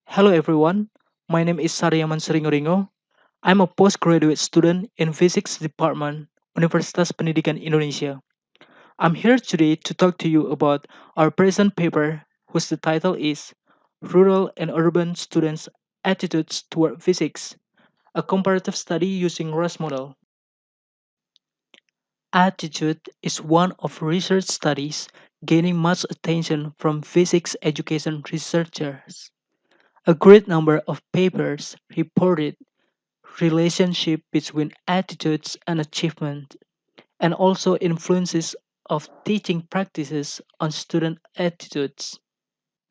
Hello everyone, my name is Saryaman Seringoringo. I'm a postgraduate student in Physics Department, Universitas Pendidikan Indonesia. I'm here today to talk to you about our present paper, whose the title is Rural and Urban Students' Attitudes Toward Physics, a comparative study using ROS model. Attitude is one of research studies gaining much attention from physics education researchers. A great number of papers reported relationship between attitudes and achievement, and also influences of teaching practices on student attitudes.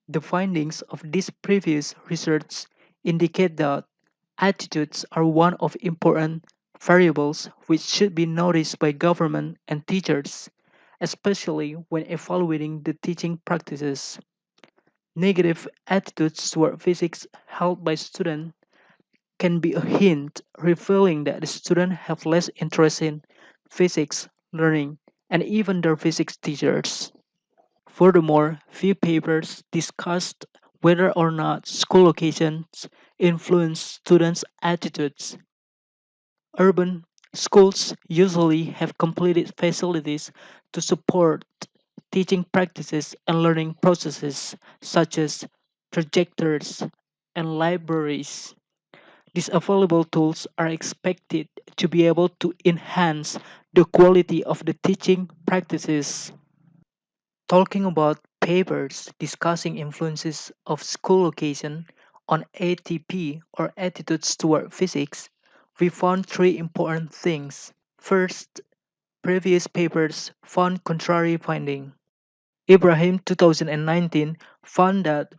The findings of this previous research indicate that attitudes are one of important variables which should be noticed by government and teachers, especially when evaluating the teaching practices. Negative attitudes toward physics held by students can be a hint revealing that the students have less interest in physics learning and even their physics teachers. Furthermore, few papers discussed whether or not school locations influence students' attitudes. Urban schools usually have completed facilities to support teaching practices and learning processes, such as projectors and libraries. These available tools are expected to be able to enhance the quality of the teaching practices. Talking about papers discussing influences of school location on ATP or attitudes toward physics, we found three important things. First, previous papers found contrary finding. Ibrahim 2019 found that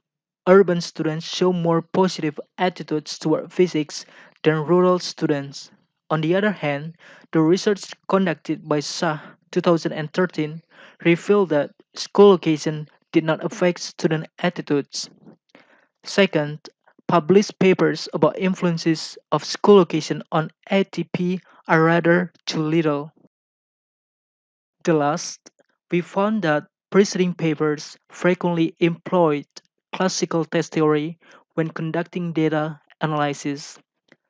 urban students show more positive attitudes toward physics than rural students. On the other hand, the research conducted by Shah 2013 revealed that school location did not affect student attitudes. Second, published papers about influences of school location on ATP are rather too little. The last, we found that preceding papers frequently employed classical test theory when conducting data analysis.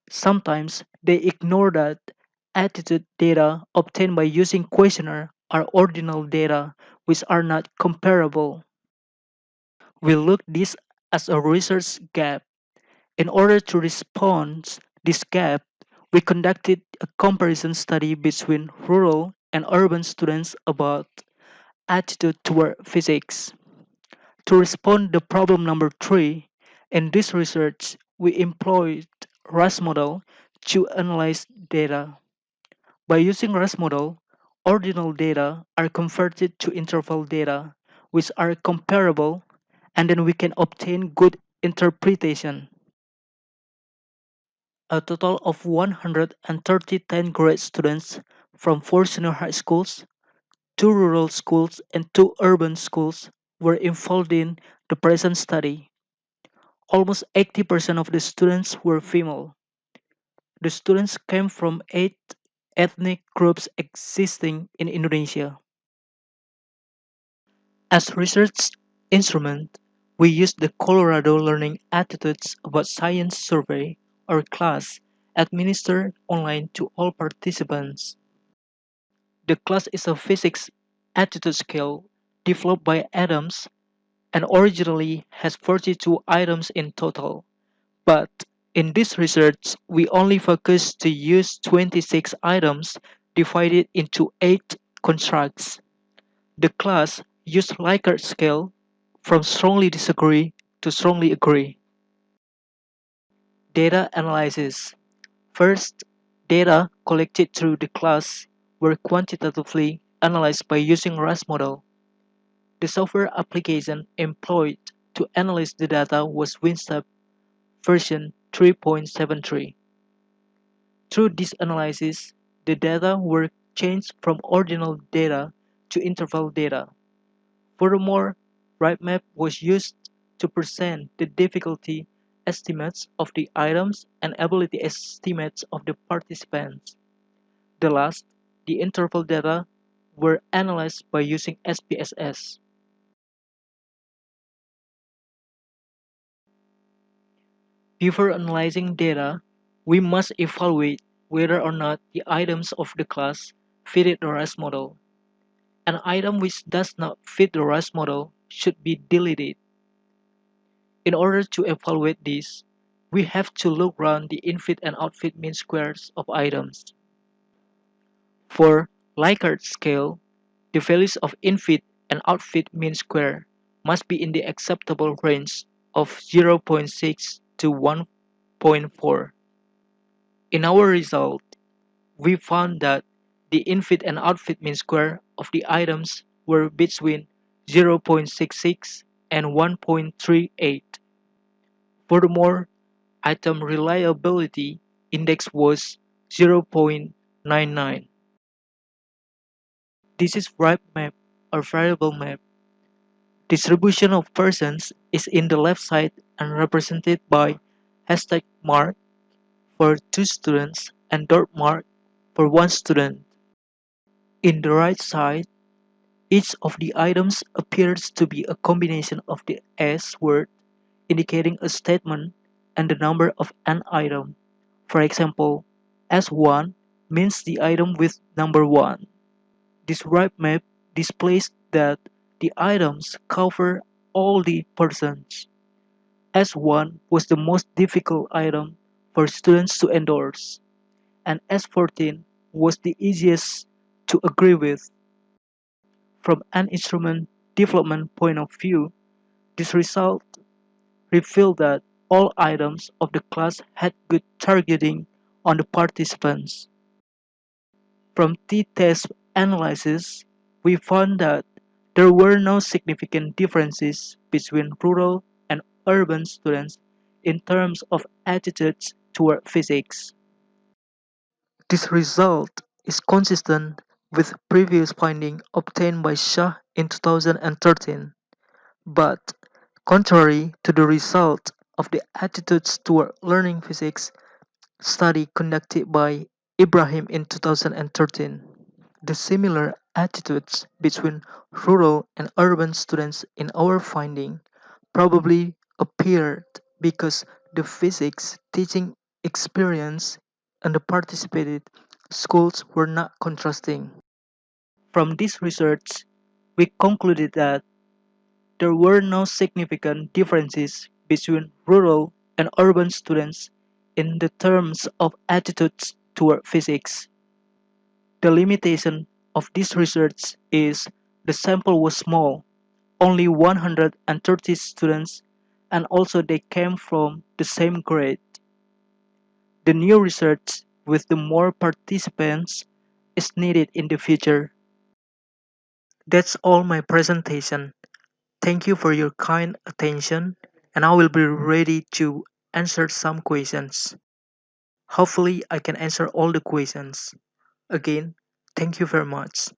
Sometimes they ignore that attitude data obtained by using questionnaire are ordinal data which are not comparable. We look this as a research gap. In order to respond this gap, we conducted a comparison study between rural and urban students about attitude toward physics. To respond to problem number 3, in this research, we employed RAS model to analyze data. By using RAS model, ordinal data are converted to interval data, which are comparable, and then we can obtain good interpretation. A total of 130 10th grade students from 4 senior high schools, 2 rural schools, and 2 urban schools were involved in the present study. Almost 80% of the students were female. The students came from 8 ethnic groups existing in Indonesia. As research instrument, we used the Colorado Learning Attitudes About Science survey or class administered online to all participants. The class is a physics attitude scale developed by Adams and originally has 42 items in total. But in this research, we only focus to use 26 items divided into 8 constructs. The class used Likert scale from strongly disagree to strongly agree. Data analysis. First, data collected through the class were quantitatively analyzed by using RAS model. The software application employed to analyze the data was WinStab version 3.73. Through this analysis, the data were changed from ordinal data to interval data. Furthermore, RightMap was used to present the difficulty estimates of the items and ability estimates of the participants. The last, the interval data, were analyzed by using SPSS. Before analyzing data, we must evaluate whether or not the items of the class fit the RAS model. An item which does not fit the RAS model should be deleted. In order to evaluate this, we have to look around the infit and outfit mean squares of items. For Likert scale, the values of infit and outfit mean square must be in the acceptable range of 0.6 to 1.4. In our result, we found that the infit and outfit mean square of the items were between 0.66 and 1.38. Furthermore, item reliability index was 0.99. This is right map or variable map. Distribution of persons is in the left side and represented by hashtag mark for 2 students and dot mark for 1 student. In the right side, each of the items appears to be a combination of the S word indicating a statement and the number of an item. For example, S1 means the item with number 1. This right map displays that the items cover all the persons. S1 was the most difficult item for students to endorse, and S14 was the easiest to agree with. From an instrument development point of view, this result revealed that all items of the class had good targeting on the participants. From t-test analysis, we found that there were no significant differences between rural and urban students in terms of attitudes toward physics. This result is consistent with previous finding obtained by Shah in 2013, but contrary to the result of the attitudes toward learning physics study conducted by Ibrahim in 2013. The similar attitudes between rural and urban students in our finding probably appeared because the physics teaching experience and the participated schools were not contrasting. From this research, we concluded that there were no significant differences between rural and urban students in the terms of attitudes toward physics. The limitation of this research is the sample was small, only 130 students, and also they came from the same grade. The new research with the more participants is needed in the future. That's all my presentation. Thank you for your kind attention, and I will be ready to answer some questions. Hopefully, I can answer all the questions. Again, thank you very much.